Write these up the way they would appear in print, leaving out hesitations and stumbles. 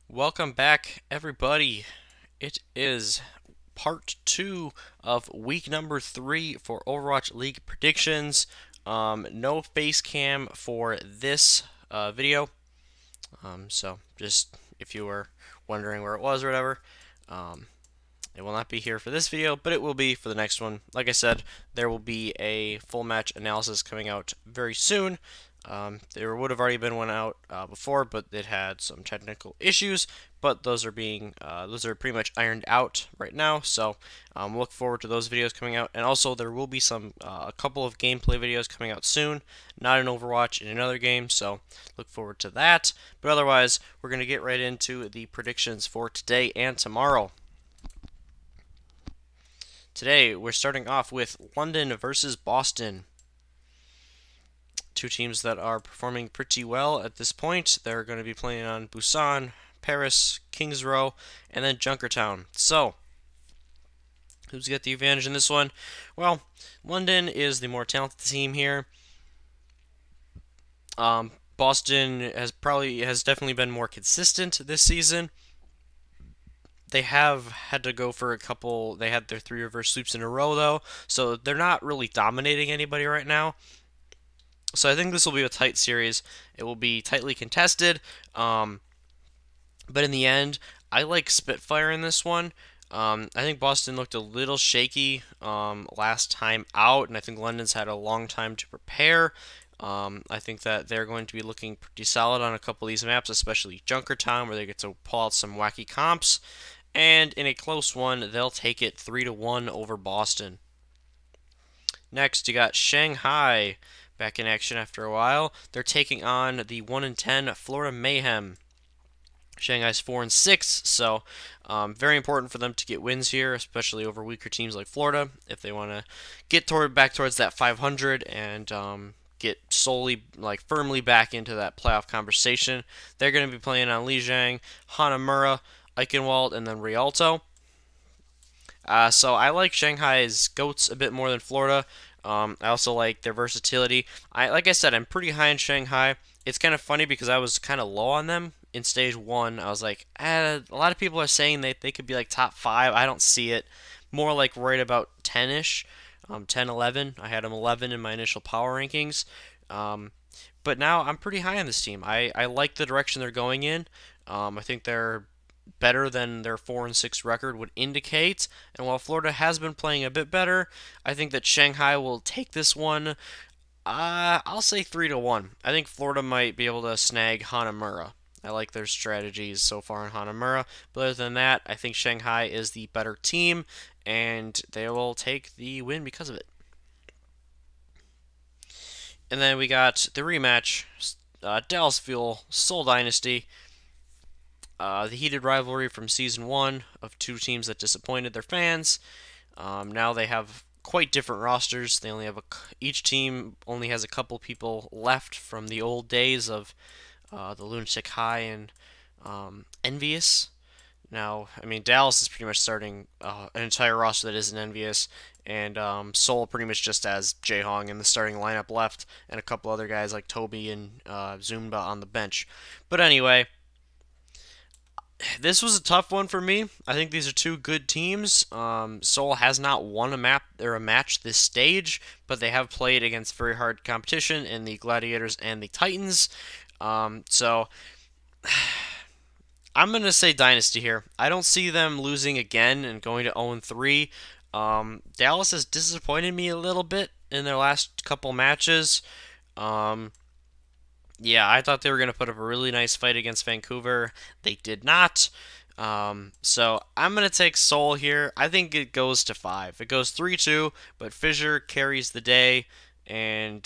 Welcome back, everybody. It is part 2 of week number 3 for Overwatch League predictions. No face cam for this video. So just if you were wondering where it was or whatever, um, it will not be here for this video, but it will be for the next one. Like I said, there will be a full match analysis coming out very soon. There would have already been one out before, but it had some technical issues. But those are pretty much ironed out right now. So look forward to those videos coming out. And also there will be a couple of gameplay videos coming out soon. Not in Overwatch, in another game. So look forward to that. But otherwise, we're gonna get right into the predictions for today and tomorrow. Today we're starting off with London versus Boston. Two teams that are performing pretty well at this point. They're going to be playing on Busan, Paris, Kings Row, and then Junkertown. So, who's got the advantage in this one? Well, London is the more talented team here. Boston has definitely been more consistent this season. They have had to go for a couple. They had their 3 reverse sweeps in a row though, so they're not really dominating anybody right now. So I think this will be a tight series. It will be tightly contested. But in the end, I like Spitfire in this one. I think Boston looked a little shaky last time out, and I think London's had a long time to prepare. I think that they're going to be looking pretty solid on a couple of these maps, especially Junkertown, where they get to pull out some wacky comps. And in a close one, they'll take it 3-1 over Boston. Next, you got Shanghai back in action after a while. They're taking on the 1-10 Florida Mayhem. Shanghai's 4-6, so very important for them to get wins here, especially over weaker teams like Florida, if they want to get back towards that 500 and get firmly back into that playoff conversation. They're going to be playing on Lijiang, Hanamura, Eichenwald, and then Rialto. So I like Shanghai's goats a bit more than Florida. I also like their versatility. Like I said, I'm pretty high in Shanghai. It's kind of funny because I was kind of low on them in stage 1. I was like, a lot of people are saying they could be like top 5. I don't see it. More like right about 10-ish, 10, 11. I had them 11 in my initial power rankings. But now I'm pretty high on this team. I like the direction they're going in. I think they're better than their 4-6 record would indicate. And while Florida has been playing a bit better, I think that Shanghai will take this one. I'll say 3-1. I think Florida might be able to snag Hanamura. I like their strategies so far in Hanamura. But other than that, I think Shanghai is the better team, and they will take the win because of it. And then we got the rematch, Dallas Fuel, Seoul Dynasty. The heated rivalry from Season 1 of two teams that disappointed their fans. Now they have quite different rosters. They only have each team only has a couple people left from the old days of the Lunatic High and Envious. Now, I mean, Dallas is pretty much starting an entire roster that isn't Envious, and Seoul pretty much just has Jaehong in the starting lineup left, and a couple other guys like Toby and Zumba on the bench. But anyway, this was a tough one for me. I think these are two good teams. Seoul has not won a map or a match this stage, but they have played against very hard competition in the Gladiators and the Titans. So I'm going to say Dynasty here. I don't see them losing again and going to 0-3. Dallas has disappointed me a little bit in their last couple matches. Yeah, I thought they were going to put up a really nice fight against Vancouver. They did not. So I'm going to take Seoul here. I think it goes to 5. It goes 3-2, but Fissure carries the day and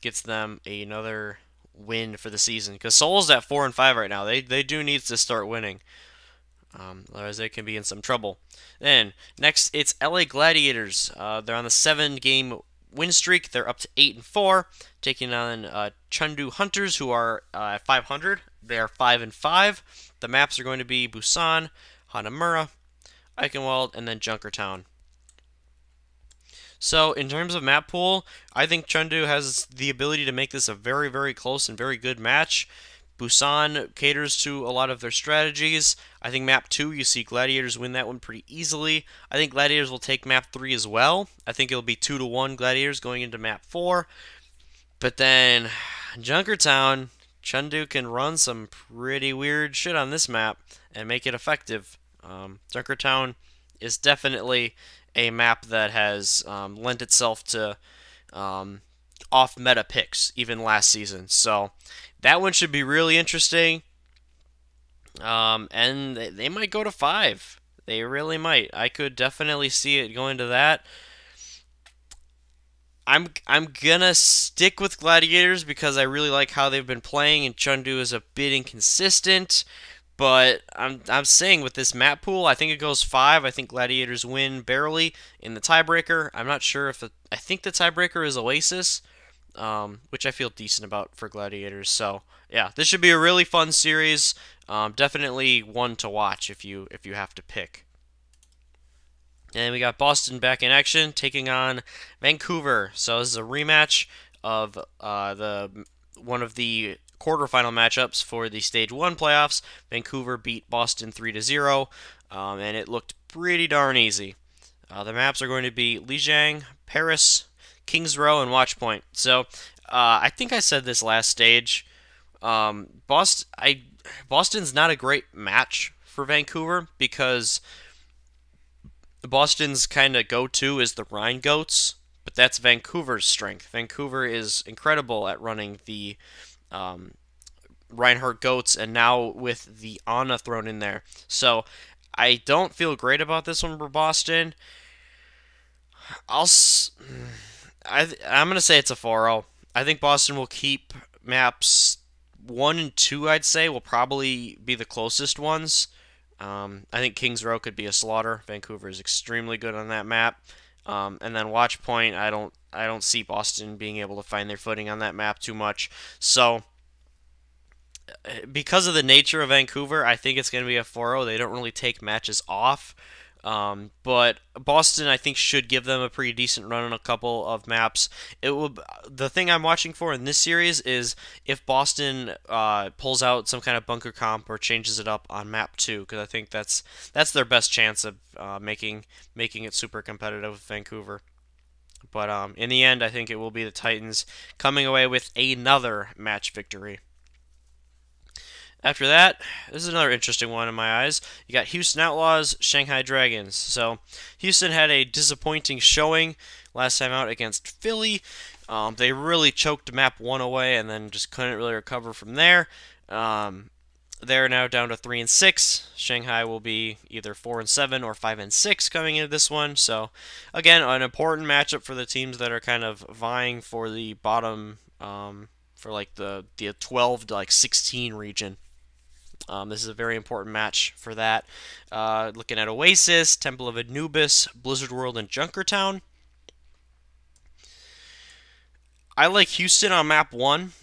gets them another win for the season. Because Seoul's at 4-5 right now. They do need to start winning. Otherwise, they can be in some trouble. Then, next, it's LA Gladiators. They're on the 7-game win streak. They're up to 8-4, taking on Chengdu Hunters, who are at 500. They are 5-5. The maps are going to be Busan, Hanamura, Eichenwald, and then Junkertown. So, in terms of map pool, I think Chengdu has the ability to make this a very, very close and very good match. Busan caters to a lot of their strategies. I think map 2, you see Gladiators win that one pretty easily. I think Gladiators will take map 3 as well. I think it'll be 2-1 Gladiators going into map 4. But then Junkertown, Chengdu can run some pretty weird shit on this map and make it effective. Junkertown is definitely a map that has lent itself to off-meta picks even last season. So that one should be really interesting. And they might go to 5. They really might. I could definitely see it going to that. I'm gonna stick with Gladiators because I really like how they've been playing, and Chengdu is a bit inconsistent. But I'm saying with this map pool, I think it goes 5. I think Gladiators win barely in the tiebreaker. I'm not sure if I think the tiebreaker is Oasis, which I feel decent about for Gladiators. So yeah, this should be a really fun series. Definitely one to watch if you have to pick. And we got Boston back in action, taking on Vancouver. So this is a rematch of one of the quarterfinal matchups for the Stage 1 playoffs. Vancouver beat Boston 3-0, and it looked pretty darn easy. The maps are going to be Lijiang, Paris, Kings Row, and Watchpoint. So I think I said this last stage. Boston's not a great match for Vancouver because Boston's kind of go-to is the Rhine Goats, but that's Vancouver's strength. Vancouver is incredible at running the Reinhardt Goats, and now with the Ana thrown in there. So I don't feel great about this one for Boston. I'm going to say it's a 4-0. I think Boston will keep maps 1 and 2, I'd say, will probably be the closest ones. I think Kings Row could be a slaughter. Vancouver is extremely good on that map. And then Watchpoint, I don't see Boston being able to find their footing on that map too much. So because of the nature of Vancouver, I think it's going to be a 4-0. They don't really take matches off. But Boston, I think, should give them a pretty decent run on a couple of maps. The thing I'm watching for in this series is if Boston pulls out some kind of bunker comp or changes it up on map 2, because I think that's their best chance of making it super competitive with Vancouver. But in the end, I think it will be the Titans coming away with another match victory. After that, this is another interesting one in my eyes. You got Houston Outlaws, Shanghai Dragons. So Houston had a disappointing showing last time out against Philly. They really choked map 1 away and then just couldn't really recover from there. They're now down to 3-6. Shanghai will be either 4-7 or 5-6 coming into this one. So again, an important matchup for the teams that are kind of vying for the bottom, for like the 12 to like 16 region. This is a very important match for that. Looking at Oasis, Temple of Anubis, Blizzard World, and Junkertown. I like Houston on map 1.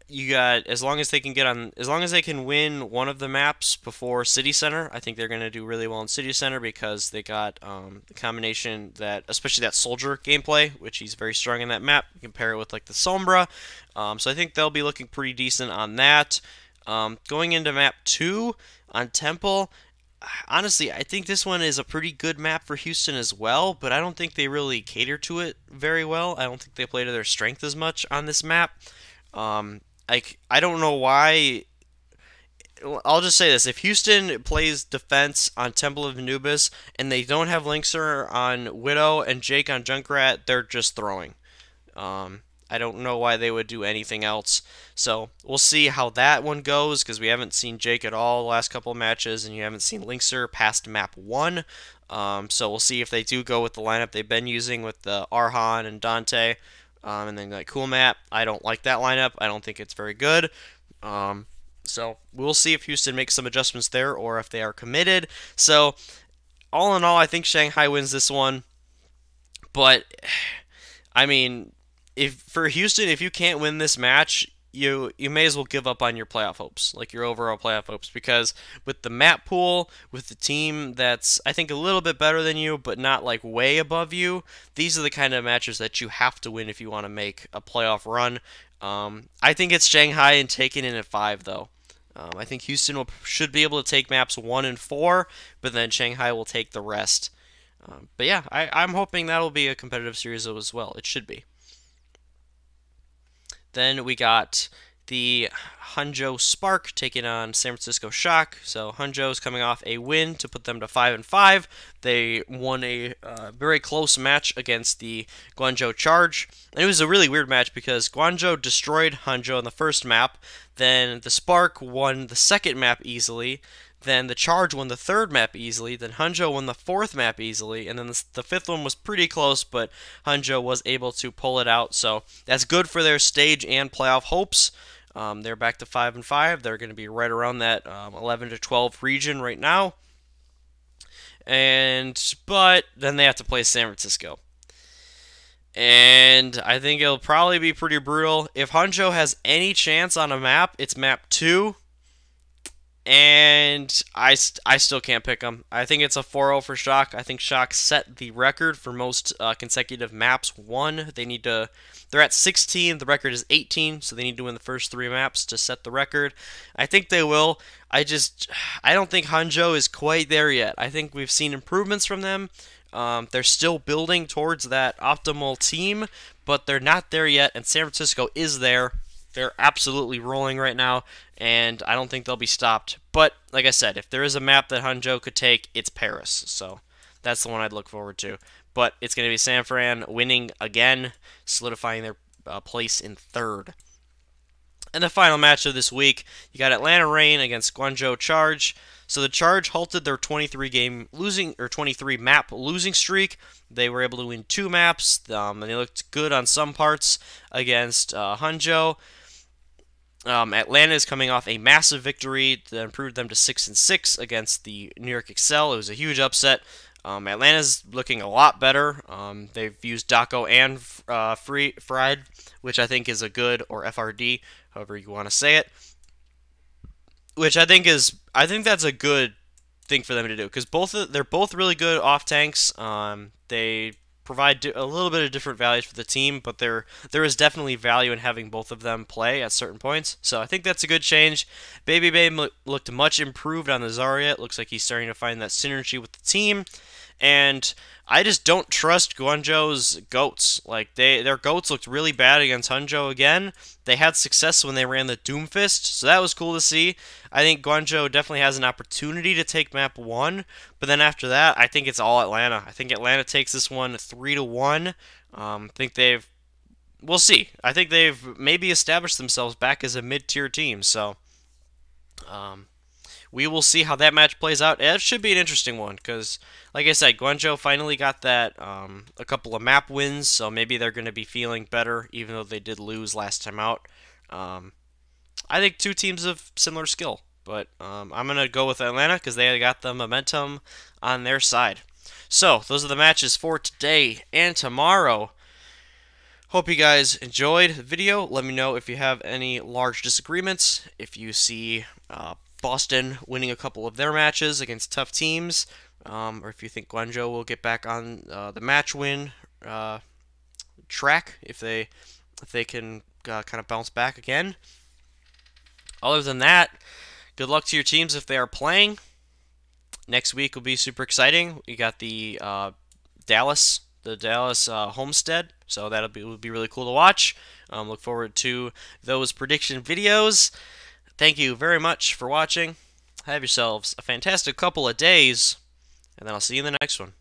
You got as long as they can win one of the maps before City Center. I think they're going to do really well in City Center because they got the combination that, especially that soldier gameplay, which he's very strong in that map. You compare it with like the Sombra, so I think they'll be looking pretty decent on that. Going into map 2 on Temple, honestly, I think this one is a pretty good map for Houston as well, but I don't think they really cater to it very well. I don't think they play to their strength as much on this map. I don't know why. I'll just say this. If Houston plays defense on Temple of Anubis and they don't have Linkser on Widow and Jake on Junkrat, they're just throwing. I don't know why they would do anything else. So we'll see how that one goes because we haven't seen Jake at all the last couple of matches, and you haven't seen Linkser past map 1. So we'll see if they do go with the lineup they've been using with the Arhan and Dante, and then like Cool Map. I don't like that lineup. I don't think it's very good. So we'll see if Houston makes some adjustments there or if they are committed. So all in all, I think Shanghai wins this one. But I mean, for Houston, if you can't win this match, you may as well give up on your playoff hopes, like your overall playoff hopes, because with the map pool, with the team that's, I think, a little bit better than you, but not like way above you, these are the kind of matches that you have to win if you want to make a playoff run. I think it's Shanghai and taking in at 5 though. I think Houston should be able to take maps 1 and 4, but then Shanghai will take the rest. But yeah, I'm hoping that'll be a competitive series as well. It should be. Then we got the Hangzhou Spark taking on San Francisco Shock. So Hangzhou's coming off a win to put them to 5-5. They won a very close match against the Guangzhou Charge. And it was a really weird match because Guangzhou destroyed Hangzhou in the first map. Then the Spark won the second map easily. Then the Charge won the third map easily. Then Hangzhou won the fourth map easily. And then the fifth one was pretty close, but Hangzhou was able to pull it out. So that's good for their stage and playoff hopes. They're back to 5-5. They're going to be right around that 11 to 12 region right now. But then they have to play San Francisco. And I think it'll probably be pretty brutal. If Hangzhou has any chance on a map, it's map 2. And I still can't pick them. I think it's a 4-0 for Shock. I think Shock set the record for most consecutive maps won. They're at 16. The record is 18, so they need to win the first 3 maps to set the record. I think they will. I don't think Hangzhou is quite there yet. I think we've seen improvements from them. They're still building towards that optimal team, but they're not there yet, and San Francisco is there. They're absolutely rolling right now, and I don't think they'll be stopped. But, like I said, if there is a map that Hangzhou could take, it's Paris. So that's the one I'd look forward to. But it's going to be San Fran winning again, solidifying their place in 3rd. And the final match of this week, you got Atlanta Reign against Guangzhou Charge. So the Charge halted their 23 map losing streak. They were able to win 2 maps, and they looked good on some parts against Hangzhou. Atlanta is coming off a massive victory that improved them to 6-6 against the New York Excel. It was a huge upset. Atlanta's looking a lot better. They've used Daco and Fried, which I think is a good, or FRD, however you want to say it. Which I think that's a good thing for them to do, because they're both really good off tanks. They provide a little bit of different values for the team, but there is definitely value in having both of them play at certain points. So I think that's a good change. Baby Babe looked much improved on the Zarya. It looks like he's starting to find that synergy with the team. And I just don't trust Guangzhou's goats. Like, their goats looked really bad against Hangzhou again. They had success when they ran the Doomfist, so that was cool to see. I think Guangzhou definitely has an opportunity to take map 1, but then after that, I think it's all Atlanta. I think Atlanta takes this one 3-1. We'll see. I think they've maybe established themselves back as a mid-tier team, so we will see how that match plays out. It should be an interesting one because, like I said, Guangzhou finally got that a couple of map wins, so maybe they're going to be feeling better, even though they did lose last time out. I think 2 teams of similar skill, but I'm going to go with Atlanta because they got the momentum on their side. So, those are the matches for today and tomorrow. Hope you guys enjoyed the video. Let me know if you have any large disagreements, if you see Boston winning a couple of their matches against tough teams, or if you think Guangzhou will get back on the match win track if they can kind of bounce back again. Other than that, good luck to your teams if they are playing. Next week will be super exciting. We got the Dallas Homestead, so will be really cool to watch. Look forward to those prediction videos. Thank you very much for watching. Have yourselves a fantastic couple of days, and then I'll see you in the next one.